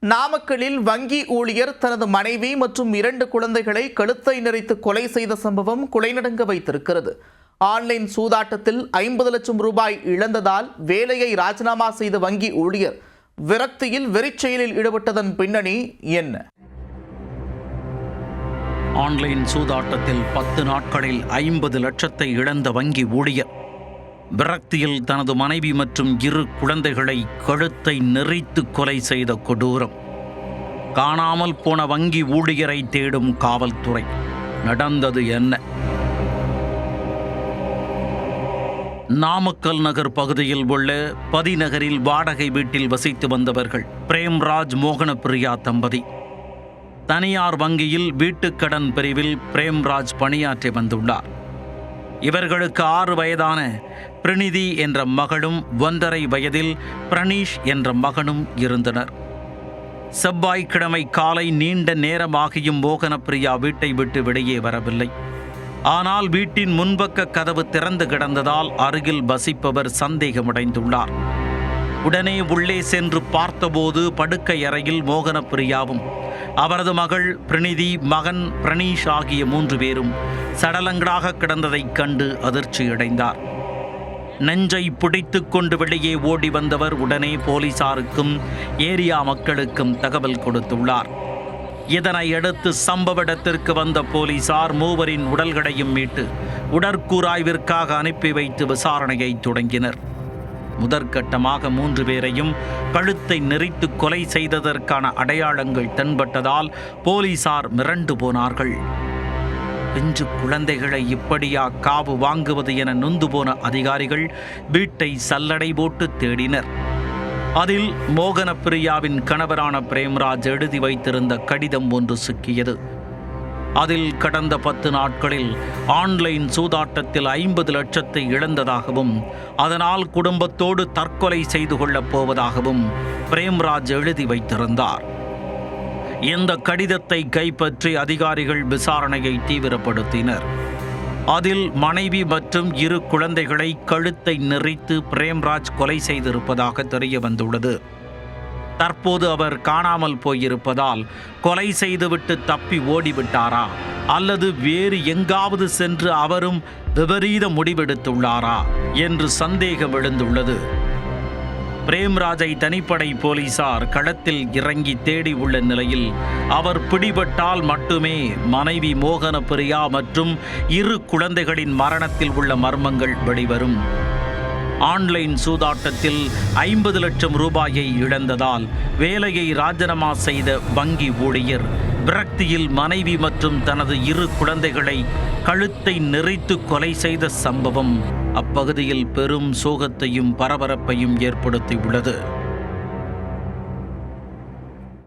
நாமக்கலில் வங்கி ஊழியர் தனது மனைவி மற்றும் 2 குழந்தைகளை கழுத்தை நெரித்து கொலை செய்த சம்பவம் குலைநடுங்க வைத்திருக்கிறது. ஆன்லைன் சூதாட்டத்தில் 50 லட்சம் ரூபாய் இழந்ததால் வேலையை ராஜினாமா செய்த வங்கி ஊழியர் விரக்தியில் வெறிச்செயலில் ஈடுபட்டதன் பின்னணி என்ன? ஆன்லைன் சூதாட்டத்தில் 10 நாட்களில் 50 லட்சத்தை இழந்த வங்கி ஊழியர் விரக்தியில் தனது மனைவி மற்றும் 2 குழந்தைகளை கழுத்தை நெரித்து கொலை செய்த கொடூரம். காணாமல் போன வங்கி ஊழியரை தேடும் காவல்துறை. நடந்தது என்ன? நாமக்கல் நகர் பகுதியில் உள்ள பதிநகரில் வாடகை வீட்டில் வசித்து வந்தவர்கள் பிரேம்ராஜ் மோகனப்பிரியா தம்பதி. தனியார் வங்கியில் வீட்டுக்கடன் பிரிவில் பிரேம்ராஜ் பணியாற்றி வந்துள்ளார். இவர்களுக்கு 6 வயதான பிரினிதி என்ற மகளும் 1.5 வயதில் பிரணீஷ் என்ற மகனும் இருந்தனர். செவ்வாய்க்கிழமை காலை நீண்ட நேரமாகியும் மோகனப்பிரியா வீட்டை விட்டு வெளியே வரவில்லை. ஆனால் வீட்டின் முன்பக்க கதவு திறந்து கிடந்ததால் அருகில் வசிப்பவர் சந்தேகமடைந்துள்ளார். உடனே உள்ளே சென்று பார்த்தபோது படுக்கை அறையில் மோகனப்பிரியாவும் அவரது மகள் பிரினிதி, மகன் பிரணீஷ் ஆகிய 3 பேரும் சடலங்களாக கிடந்ததைக் கண்டு அதிர்ச்சியடைந்தார். நெஞ்சை பிடித்து கொண்டு வெளியே ஓடி வந்தவர் உடனே போலீசாருக்கும் ஏரியா மக்களுக்கும் தகவல் கொடுத்துள்ளார். இதனை அடுத்து சம்பவ இடத்திற்கு வந்த போலீசார் 3 உடல்களையும் மீட்டு உடற்கூராய்விற்காக அனுப்பி வைத்து விசாரணையை தொடங்கினர். முதற்கட்டமாக 3 பேரையும் கழுத்தை நெரித்து கொலை செய்ததற்கான அடையாளங்கள் தென்பட்டதால் போலீசார் மிரண்டு போனார்கள். பிஞ்சு குழந்தைகளை இப்படியா காவு வாங்குவது என நொந்து போன அதிகாரிகள் வீட்டை சல்லடை போட்டு தேடினர். அதில் மோகனப்பிரியாவின் கணவரான பிரேம்ராஜ் எழுதி வைத்திருந்த கடிதம் ஒன்று சிக்கியது. அதில் கடந்த 10 நாட்களில் ஆன்லைன் சூதாட்டத்தில் 50 லட்சத்தை இழந்ததாகவும் அதனால் குடும்பத்தோடு தற்கொலை செய்து கொள்ளப் போவதாகவும் பிரேம்ராஜ் எழுதி வைத்திருந்தார். இந்த கடிதத்தை கைப்பற்றி அதிகாரிகள் விசாரணையை தீவிரப்படுத்தினர். அதில் மனைவி மற்றும் 2 குழந்தைகளை கழுத்தை நெரித்து பிரேம்ராஜ் கொலை செய்திருப்பதாக தெரிய வந்துள்ளது. தற்போது அவர் காணாமல் போயிருப்பதால் கொலை செய்துவிட்டு தப்பி ஓடிவிட்டாரா அல்லது வேறு எங்காவது சென்று அவரும் விபரீத முடிவெடுத்துள்ளாரா என்று சந்தேகம் எழுந்துள்ளது. பிரேம்ராஜை தனிப்படை போலீசார் களத்தில் இறங்கி தேடி உள்ள நிலையில் அவர் பிடிபட்டால் மட்டுமே மனைவி மோகனப்பிரியா மற்றும் 2 குழந்தைகளின் மரணத்தில் உள்ள மர்மங்கள் வெளிவரும். ஆன்லைன் சூதாட்டத்தில் 50 லட்சம் ரூபாயை இழந்ததால் வேலையை ராஜினாமா செய்த வங்கி ஊழியர் விரக்தியில் மனைவி மற்றும் தனது 2 குழந்தைகளை கழுத்தை நெரித்து கொலை செய்த சம்பவம் அப்பகுதியில் பெரும் சோகத்தையும் பரபரப்பையும் ஏற்படுத்தியுள்ளது.